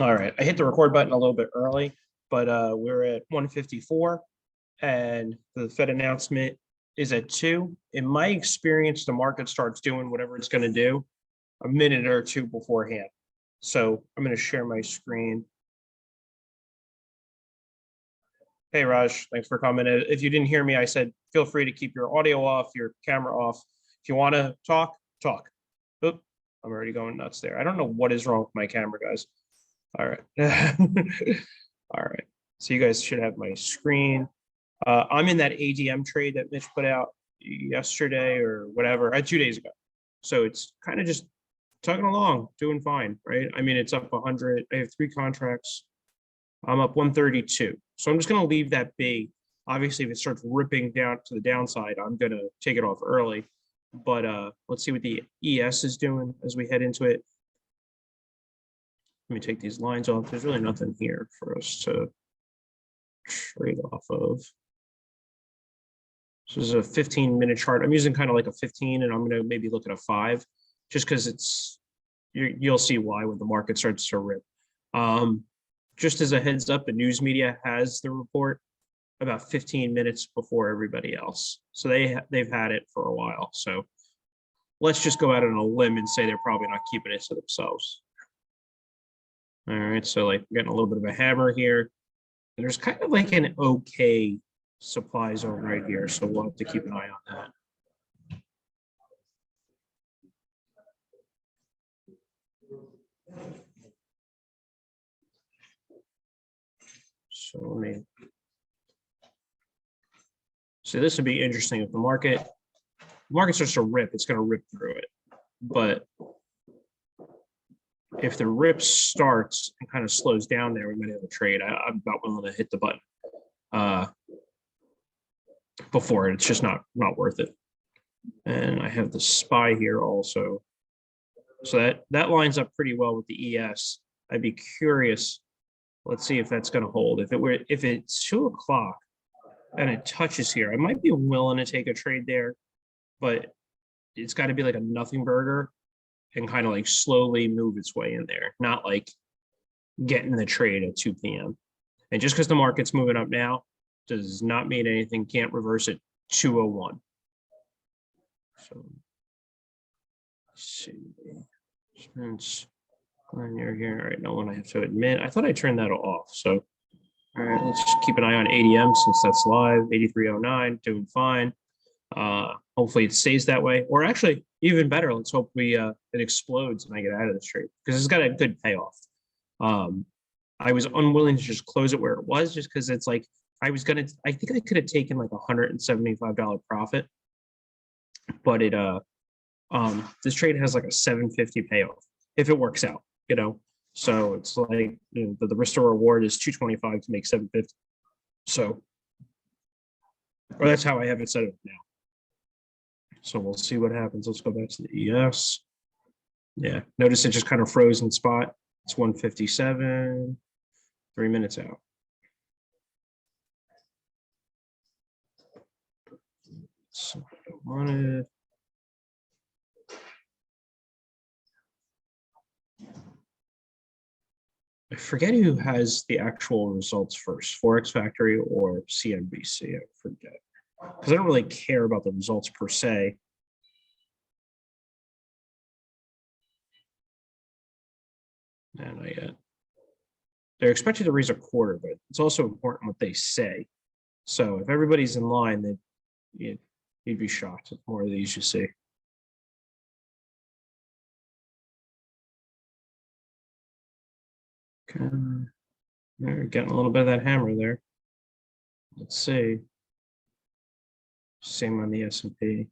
All right, I hit the record button a little bit early, but we're at 154 and the Fed announcement is at 2. In my experience, the market starts doing whatever it's going to do a minute or two beforehand. So I'm going to share my screen. Hey, Raj, thanks for coming. If you didn't hear me, I said feel free to keep your audio off, your camera off. If you want to talk, talk. Oop, I'm already going nuts there. I don't know what is wrong with my camera, guys. All right. All right. So you guys should have my screen. I'm in that ADM trade that Mitch put out yesterday or whatever, 2 days ago. So it's kind of just tugging along, doing fine, right? I mean, it's up 100. I have 3 contracts. I'm up 132. So I'm just going to leave that be. Obviously, if it starts ripping down to the downside, I'm going to take it off early. But let's see what the ES is doing as we head into it. Let me take these lines off. There's really nothing here for us to trade off of. So this is a 15-minute chart. I'm using kind of like a 15, and I'm going to maybe look at a 5, just because it's you'll see why when the market starts to rip. Just as a heads up, the news media has the report about 15 minutes before everybody else. So they've had it for a while. So let's just go out on a limb and say they're probably not keeping it to themselves. All right, so like we're getting a little bit of a hammer here. And there's kind of like an okay supply zone right here. So we'll have to keep an eye on that. So let me. So this would be interesting if the market starts to rip, it's going to rip through it. But if the rip starts and kind of slows down there, we might have a trade. I'm about willing to hit the button before it. It's just not worth it. And I have the SPY here also. So that lines up pretty well with the ES. I'd be curious. Let's see if that's going to hold. If it's 2 o'clock and it touches here, I might be willing to take a trade there, but it's got to be like a nothing burger and kind of like slowly move its way in there, not like getting the trade at 2 p.m. And just because the market's moving up now does not mean anything can't reverse at 201. So let's see. Near here. All right, no one I have to admit. I thought I turned that off. So all right, let's keep an eye on ADM since that's live. 8309, doing fine. Hopefully it stays that way. Or actually, even better, let's hope it explodes and I get out of this trade because it's got a good payoff. I was unwilling to just close it where it was just because it's like I think I could have taken like $175 profit, but this trade has like a 750 payoff if it works out, you know. So it's like, you know, the risk to reward is 225 to make 750. So, or that's how I have it set up now. So we'll see what happens. Let's go back to the ES. Yeah, notice it just kind of froze in spot. It's 157, 3 minutes out. So I don't want it. I forget who has the actual results first, Forex Factory or CNBC. I forget because I don't really care about the results per se. And not yet. They're expected to raise a quarter, but it's also important what they say. So if everybody's in line, then you'd be shocked at more of these you see. Okay. They're getting a little bit of that hammer there. Let's see. Same on the S&P.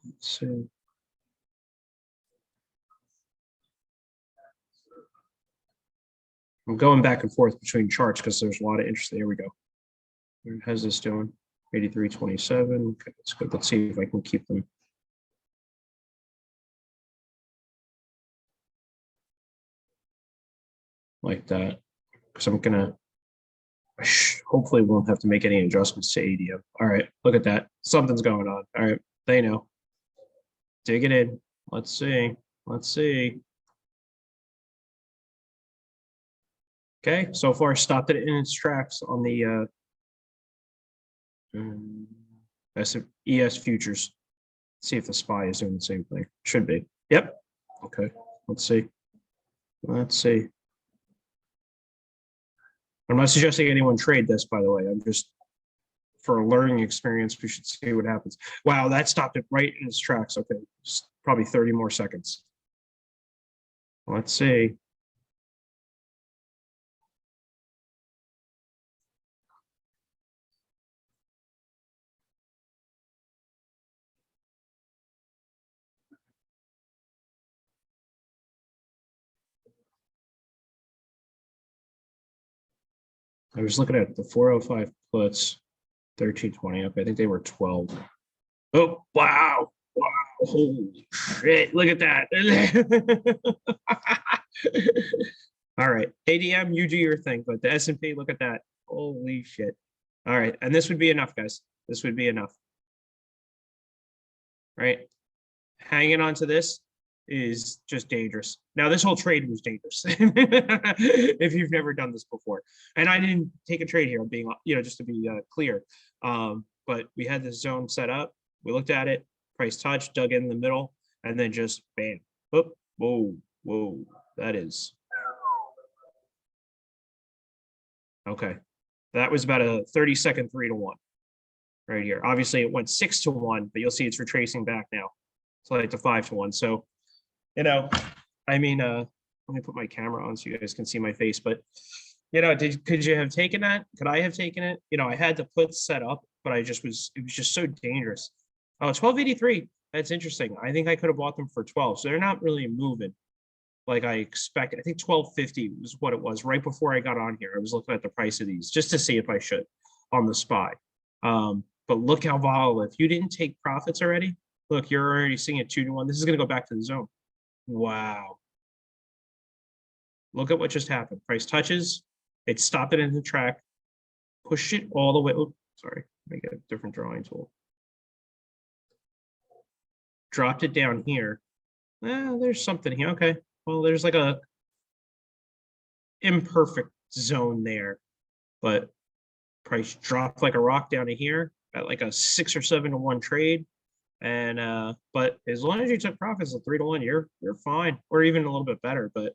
Let's see. I'm going back and forth between charts because there's a lot of interest. Here we go. How's this doing? 83.27. Okay, that's good. Let's see if I can keep them. Like that. Because I'm going to hopefully won't have to make any adjustments to ADM. All right, look at that. Something's going on. All right, they know. Dig it in. Let's see. Let's see. Okay, so far stopped it in its tracks on the ES futures. See if the SPY is doing the same thing. Should be. Yep. Okay. Let's see. Let's see. I'm not suggesting anyone trade this, by the way. I'm just, for a learning experience, we should see what happens. Wow, that stopped it right in its tracks. Okay, just probably 30 more seconds. Let's see. I was looking at the 405 puts, 1320. Okay, I think they were 12. Oh, wow. Wow. Holy shit. Look at that. All right. ADM, you do your thing, but the S&P, look at that. Holy shit. All right. And this would be enough, guys. This would be enough. Right? Hanging on to this is just dangerous. Now, this whole trade was dangerous if you've never done this before. And I didn't take a trade here. I'm being, just to be clear. But we had this zone set up. We looked at it, price touch, dug in the middle, and then just bam. Oh, whoa, whoa. That is. Okay. That was about a 30-second 3-to-1 right here. Obviously, it went 6-to-1, but you'll see it's retracing back now. It's like to 5-to-1. So, I mean, let me put my camera on so you guys can see my face. But, could you have taken that? Could I have taken it? I had the puts set up, but it was just so dangerous. Oh, 1283. That's interesting. I think I could have bought them for 12. So they're not really moving like I expected. I think 1250 was what it was right before I got on here. I was looking at the price of these just to see if I should on the SPY. But look how volatile. If you didn't take profits already, look, you're already seeing it 2-to-1. This is going to go back to the zone. Wow. Look at what just happened. Price touches. It stopped it in the track. Push it all the way. Oh, sorry. Let me get a different drawing tool. Dropped it down here. There's something here. Okay. Well, there's like a imperfect zone there, but price dropped like a rock down to here at like a 6 or 7-to-1 trade. And but as long as you took profits at 3-to-1, you're fine, or even a little bit better. But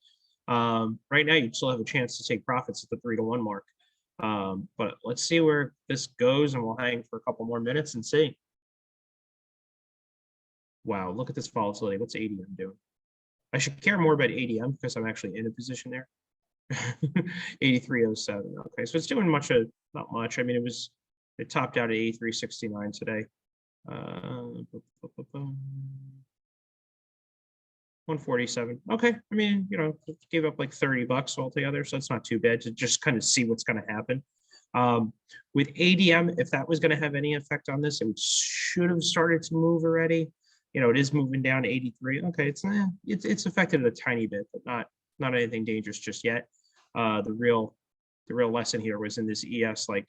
right now you still have a chance to take profits at the 3-to-1 mark. But let's see where this goes, and we'll hang for a couple more minutes and see. Wow, look at this volatility. What's ADM doing? I should care more about ADM because I'm actually in a position there. 8307. Okay, so it's doing not much. I mean, it topped out at 8369 today. 147. Okay, I mean, gave up like $30 altogether, so it's not too bad to just kind of see what's going to happen. With ADM, if that was going to have any effect on this, it should have started to move already. It is moving down to 83. Okay, it's affected a tiny bit, but not anything dangerous just yet. The real lesson here was in this ES like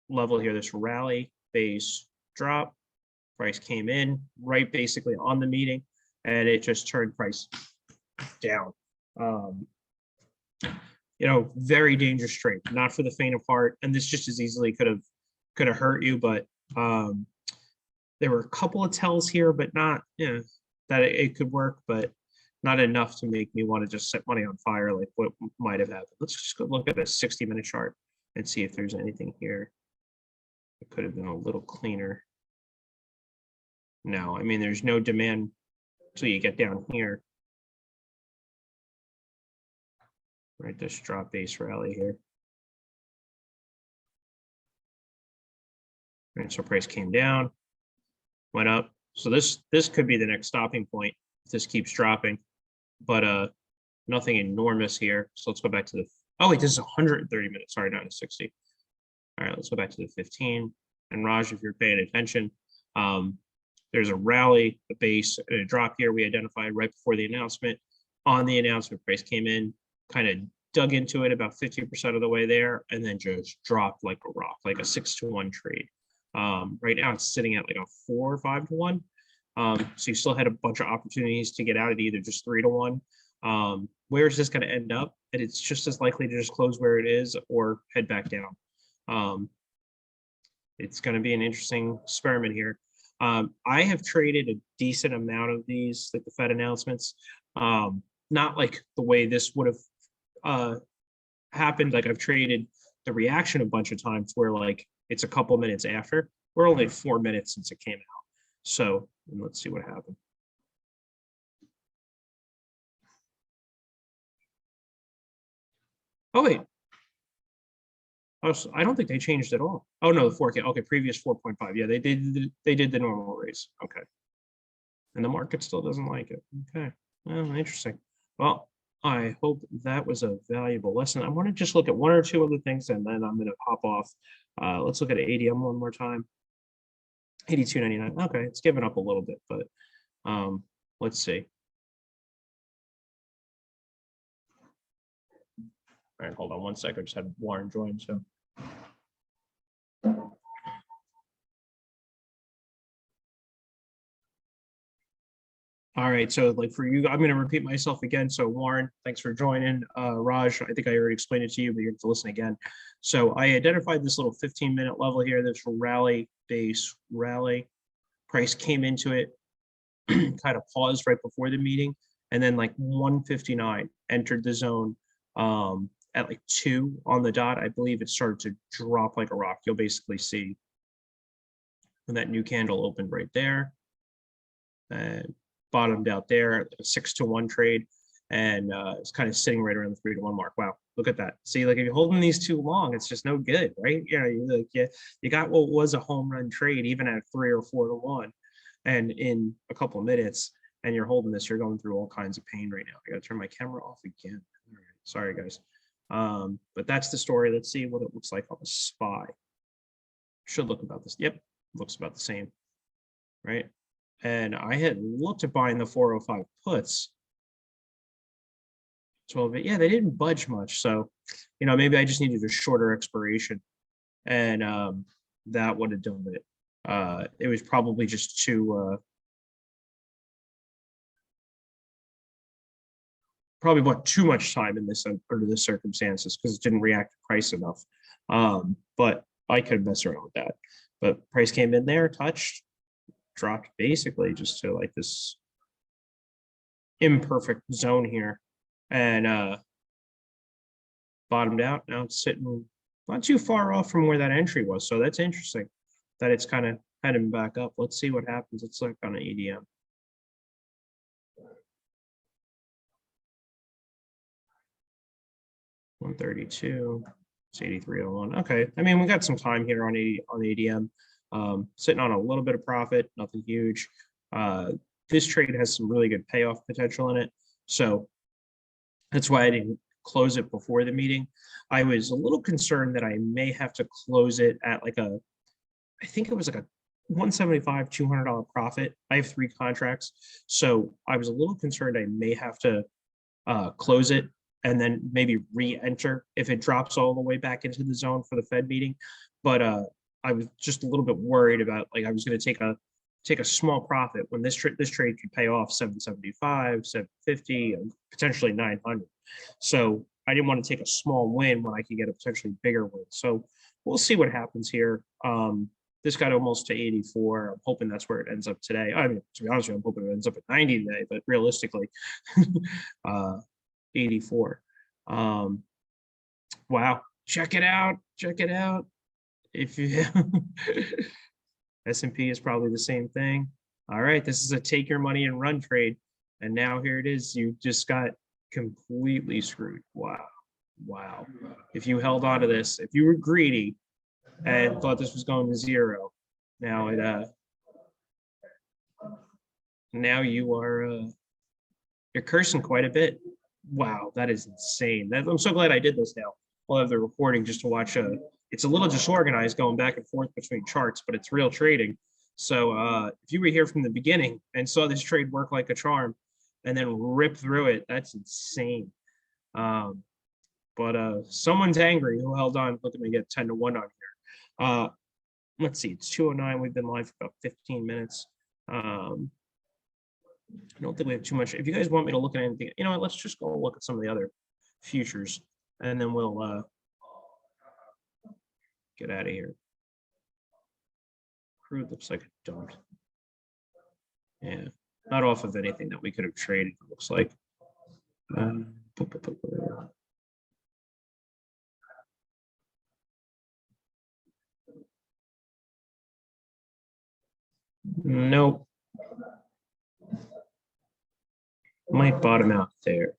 level here, this rally base drop. Price came in right basically on the meeting, and it just turned price down. Very dangerous trade, not for the faint of heart. And this just as easily could have hurt you, but there were a couple of tells here, but not, that it could work, but not enough to make me want to just set money on fire like what might have happened. Let's just go look at a 60-minute chart and see if there's anything here. It could have been a little cleaner. No, I mean, there's no demand until you get down here. Right, this drop base rally here. Right, so price came down, went up. So this could be the next stopping point if this keeps dropping, but nothing enormous here. So let's go back to oh wait, this is 130 minutes. Sorry, not a 60. All right, let's go back to the 15. And Raj, if you're paying attention, there's a rally, a base, and a drop here we identified right before the announcement. On the announcement, price came in, kind of dug into it about 50% of the way there, and then just dropped like a rock, like a 6-to-1 trade. Right now it's sitting at like a 4 or 5-to-1. So you still had a bunch of opportunities to get out at either just 3 to 1. Where is this going to end up? And it's just as likely to just close where it is or head back down. It's going to be an interesting experiment here. I have traded a decent amount of these, like the Fed announcements. Not like the way this would have happened. Like I've traded the reaction a bunch of times where like it's a couple minutes after. We're only 4 minutes since it came out. So let's see what happened. Oh, wait. Oh, so I don't think they changed at all. Oh, no, the 4K. Okay, previous 4.5. Yeah, they did the normal raise. Okay. And the market still doesn't like it. Okay. Well, interesting. Well, I hope that was a valuable lesson. I want to just look at 1 or 2 other things, and then I'm going to hop off. Let's look at ADM one more time. 82.99. Okay, it's given up a little bit, but let's see. All right, hold on 1 second. I just had Warren join, so. All right, so like for you, I'm going to repeat myself again. So Warren, thanks for joining. Raj, I think I already explained it to you, but you're going to listen again. So I identified this little 15-minute level here, this rally, base rally. Price came into it, kind of paused right before the meeting, and then like 159 entered the zone at like 2 on the dot. I believe it started to drop like a rock. You'll basically see when that new candle opened right there and bottomed out there, a 6 to 1 trade, and it's kind of sitting right around the 3 to 1 mark. Wow, look at that. See, like if you're holding these too long, it's just no good, right? You know, you got what was a home run trade even at 3 or 4 to 1, and in a couple of minutes, and you're holding this, you're going through all kinds of pain right now. I got to turn my camera off again. All right, sorry guys. But that's the story. Let's see what it looks like on the SPY. Should look about this. Yep, looks about the same, right? And I had looked at buying the 405 puts. 12, but yeah, they didn't budge much. So, you know, maybe I just needed a shorter expiration, and that would have done it. It was probably just too probably bought too much time in this under the circumstances because it didn't react to price enough. But I could mess around with that. But price came in there, touched, dropped basically just to like this imperfect zone here, and bottomed out. Now it's sitting not too far off from where that entry was. So that's interesting that it's kind of heading back up. Let's see what happens. Let's look on an EDM. $132, it's 83.01. Okay, I mean we got some time here on ADM. Sitting on a little bit of profit, nothing huge. This trade has some really good payoff potential in it, so that's why I didn't close it before the meeting. I was a little concerned that I may have to close it at like a, I think it was like a 175, $200 profit. I have 3 contracts, so I was a little concerned I may have to close it and then maybe re-enter if it drops all the way back into the zone for the Fed meeting. But I was just a little bit worried about like I was going to take a small profit when this trade could pay off 775, 750, and potentially 900. So I didn't want to take a small win when I could get a potentially bigger win. So we'll see what happens here. This got almost to 84. I'm hoping that's where it ends up today. I mean, to be honest with you, I'm hoping it ends up at 90 today, but realistically, 84. Wow, check it out. Check it out. If you S&P is probably the same thing. All right, this is a take your money and run trade. And now here it is. You just got completely screwed. Wow. Wow. If you held on to this, if you were greedy and thought this was going to 0, now it now you are you're cursing quite a bit. Wow, that is insane. I'm so glad I did this now. We'll have the recording just to watch. It's a little disorganized going back and forth between charts, but it's real trading. So if you were here from the beginning and saw this trade work like a charm and then rip through it, that's insane. But someone's angry who held on. Look at me get 10 to 1 on here. Let's see, it's 2:09. We've been live for about 15 minutes. I don't think we have too much. If you guys want me to look at anything, you know what, let's just go look at some of the other futures and then we'll get out of here. Crude looks like it dumped. Yeah, not off of anything that we could have traded, it looks like. Nope. Might bottom out there.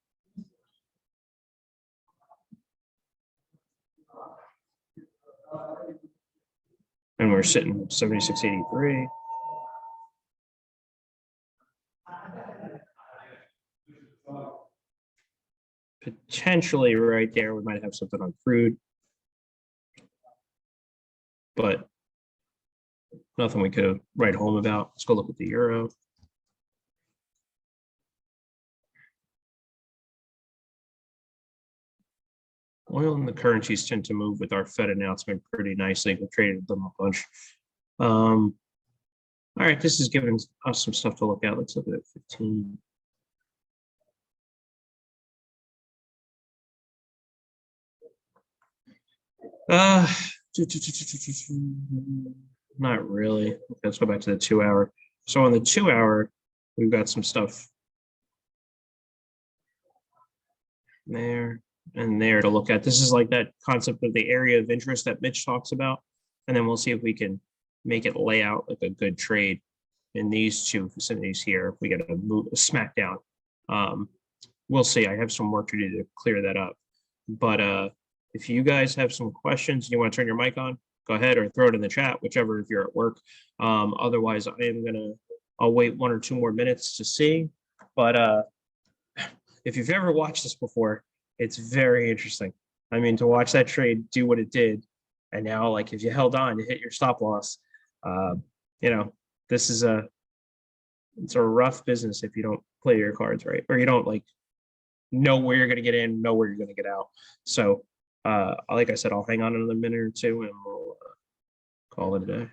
And we're sitting 76.83. Potentially right there, we might have something on crude, but nothing we could write home about. Let's go look at the euro. Oil and the currencies tend to move with our Fed announcement pretty nicely. We traded them a bunch. All right, this is giving us some stuff to look at. Let's look at 15. Not really. Okay, let's go back to the 2 hour. So on the 2 hour, we've got some stuff there and there to look at. This is like that concept of the area of interest that Mitch talks about. And then we'll see if we can make it lay out like a good trade in these two vicinities here. If we get a move, a smackdown, we'll see. I have some work to do to clear that up. But if you guys have some questions, you want to turn your mic on, go ahead, or throw it in the chat, whichever, if you're at work. Otherwise, I'll wait 1 or 2 more minutes to see. But if you've ever watched this before, it's very interesting. I mean, to watch that trade do what it did, and now, like, if you held on to hit your stop loss, you know, this is it's a rough business if you don't play your cards right, or you don't like know where you're going to get in, know where you're going to get out. So, like I said, I'll hang on another minute or two, and we'll call it a day.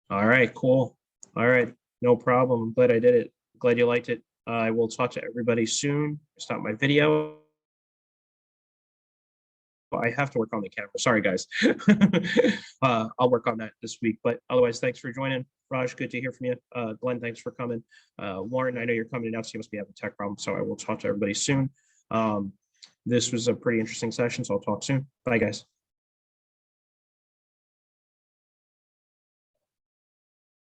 All right, cool. All right, no problem. I'm glad I did it. Glad you liked it. I will talk to everybody soon. Stop my video. I have to work on the camera. Sorry, guys. I'll work on that this week. But otherwise, thanks for joining. Raj, good to hear from you. Glenn, thanks for coming. Warren, I know you're coming in now, so you must be having a tech problem. So I will talk to everybody soon. This was a pretty interesting session, so I'll talk soon. Bye, guys.